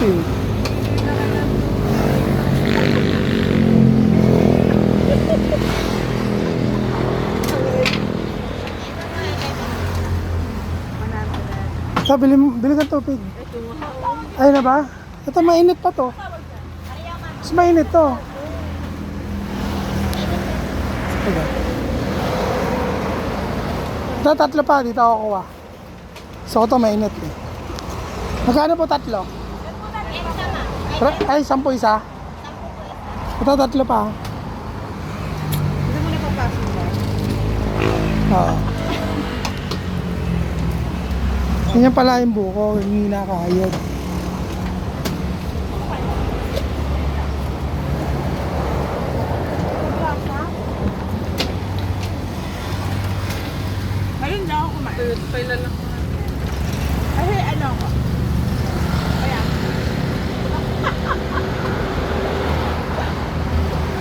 tubig. So, bili ka tubig. Ayun na ba? Ito, mainit pa to. Mas mainit to. Ito. Ito, tatlo pa. Dito ako kuha. So, ito mainit eh. Magkano po tatlo? Ay, 10 isa? Ito, tatlo pa. Hindi mo na papasok ba? Oo. Ganyan pala yung buko, hindi nakakayod. Ayun, dyan ako kumain. Kailan lang.